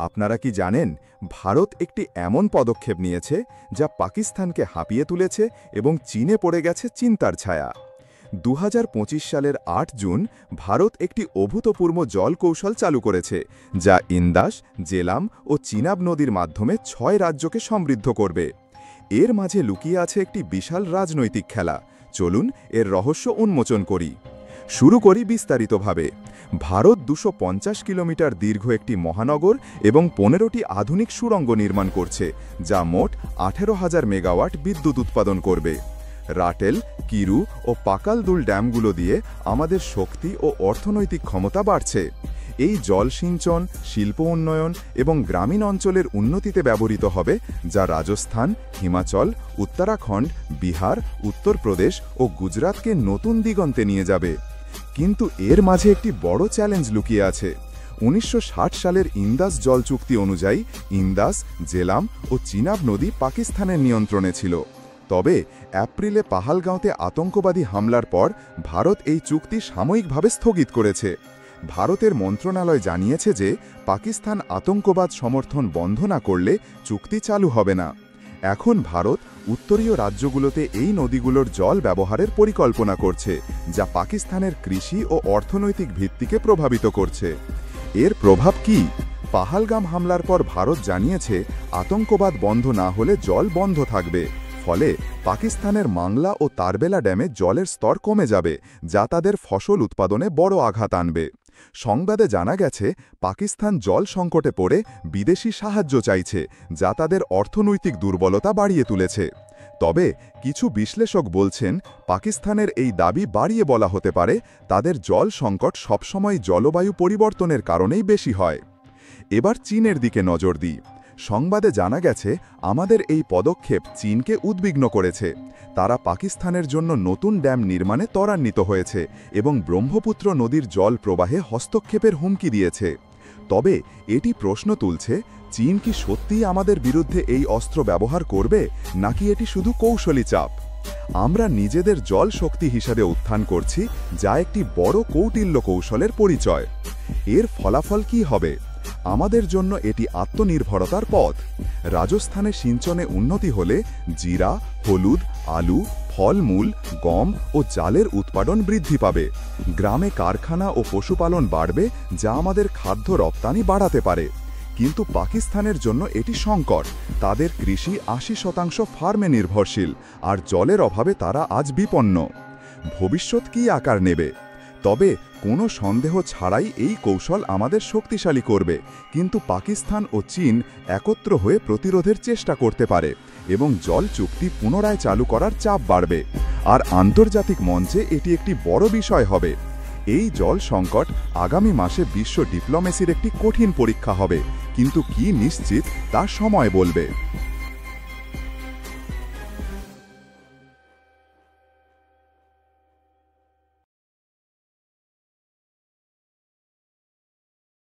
আপনারা কি জানেন ভারত একটি এমন পদক্ষেপ নিয়েছে যা পাকিস্তানকে হাঁপিয়ে তুলেছে এবং চীনে পড়ে গেছে চিন্তার ছায়া ২০২৫ সালের ৮ জুন ভারত একটি অভূতপূর্ব জল কৌশল চালু করেছে যা ইন্দাস, জেলাম ও চিনাব নদীর মাধ্যমে ৬ রাজ্যকে সমৃদ্ধ করবে। এর মাঝে লুকিয়ে আছে একটি বিশাল রাজনৈতিক খেলা। চলুন এর রহস্য উন্মোচন করি। শুরু করি বিস্তারিতভাবে। ভারত ২৫০ কিলোমিটার দীর্ঘ একটি মহানগর এবং ১৫টি আধুনিক সুড়ঙ্গ নির্মাণ করছে, যা মোট ১৮,০০০ মেগাওয়াট বিদ্যুৎ উৎপাদন করবে। রাটেল, কিরু ও পাকালদুল ড্যামগুলো দিয়ে আমাদের শক্তি ও অর্থনৈতিক ক্ষমতা বাড়ছে। এই জল সিঞ্চন, শিল্প উন্নয়ন এবং গ্রামীণ অঞ্চলের উন্নতিতে ব্যবহৃত হবে, যা রাজস্থান, হিমাচল, উত্তরাখণ্ড, বিহার, উত্তরপ্রদেশ ও গুজরাতকে নতুন দিগন্তে নিয়ে যাবে। কিন্তু এর মাঝে একটি বড় চ্যালেঞ্জ লুকিয়ে আছে। ১৯৬০ সালের ইন্দাস জল চুক্তি অনুযায়ী ইন্দাস, জেলাম ও চিনাব নদী পাকিস্তানের নিয়ন্ত্রণে ছিল। তবে এপ্রিলে পাহালগাঁওতে আতঙ্কবাদী হামলার পর ভারত এই চুক্তি সাময়িকভাবে স্থগিত করেছে। ভারতের মন্ত্রণালয় জানিয়েছে যে পাকিস্তান আতঙ্কবাদ সমর্থন বন্ধ না করলে চুক্তি চালু হবে না। এখন ভারত উত্তরীয় রাজ্যগুলোতে এই নদীগুলোর জল ব্যবহারের পরিকল্পনা করছে, যা পাকিস্তানের কৃষি ও অর্থনৈতিক ভিত্তিকে প্রভাবিত করছে। এর প্রভাব কি? পাহালগাম হামলার পর ভারত জানিয়েছে আতঙ্কবাদ বন্ধ না হলে জল বন্ধ থাকবে। ফলে পাকিস্তানের মাংলা ও তারবেলা ড্যামে জলের স্তর কমে যাবে, যা তাদের ফসল উৎপাদনে বড় আঘাত আনবে। সংবাদে জানা গেছে পাকিস্তান জল সংকটে পড়ে বিদেশি সাহায্য চাইছে, যা তাদের অর্থনৈতিক দুর্বলতা বাড়িয়ে তুলেছে। তবে কিছু বিশ্লেষক বলছেন পাকিস্তানের এই দাবি বাড়িয়ে বলা হতে পারে, তাদের জল সংকট সবসময় জলবায়ু পরিবর্তনের কারণেই বেশি হয়। এবার চীনের দিকে নজর দিই। সংবাদে জানা গেছে আমাদের এই পদক্ষেপ চীনকে উদ্বিগ্ন করেছে। তারা পাকিস্তানের জন্য নতুন ড্যাম নির্মাণে ত্বরান্বিত হয়েছে এবং ব্রহ্মপুত্র নদীর জল প্রবাহে হস্তক্ষেপের হুমকি দিয়েছে। তবে এটি প্রশ্ন তুলছে, চীন কি সত্যিই আমাদের বিরুদ্ধে এই অস্ত্র ব্যবহার করবে, নাকি এটি শুধু কৌশলী চাপ? আমরা নিজেদের জল শক্তি হিসাবে উত্থান করছি, যা একটি বড় কৌটিল্য কৌশলের পরিচয়। এর ফলাফল কি হবে? আমাদের জন্য এটি আত্মনির্ভরতার পথ। রাজস্থানে সিঞ্চনে উন্নতি হলে জিরা, হলুদ, আলু, ফলমূল, গম ও চালের উৎপাদন বৃদ্ধি পাবে। গ্রামে কারখানা ও পশুপালন বাড়বে, যা আমাদের খাদ্য রপ্তানি বাড়াতে পারে। কিন্তু পাকিস্তানের জন্য এটি সংকট। তাদের কৃষি ৮০% ফার্মে নির্ভরশীল, আর জলের অভাবে তারা আজ বিপন্ন। ভবিষ্যৎ কী আকার নেবে? তবে কোনো সন্দেহ ছাড়াই এই কৌশল আমাদের শক্তিশালী করবে, কিন্তু পাকিস্তান ও চীন একত্র হয়ে প্রতিরোধের চেষ্টা করতে পারে এবং জল চুক্তি পুনরায় চালু করার চাপ বাড়বে। আর আন্তর্জাতিক মঞ্চে এটি একটি বড় বিষয় হবে। এই জল সংকট আগামী মাসে বিশ্ব ডিপ্লোমেসির একটি কঠিন পরীক্ষা হবে, কিন্তু কি নিশ্চিত তা সময় বলবে।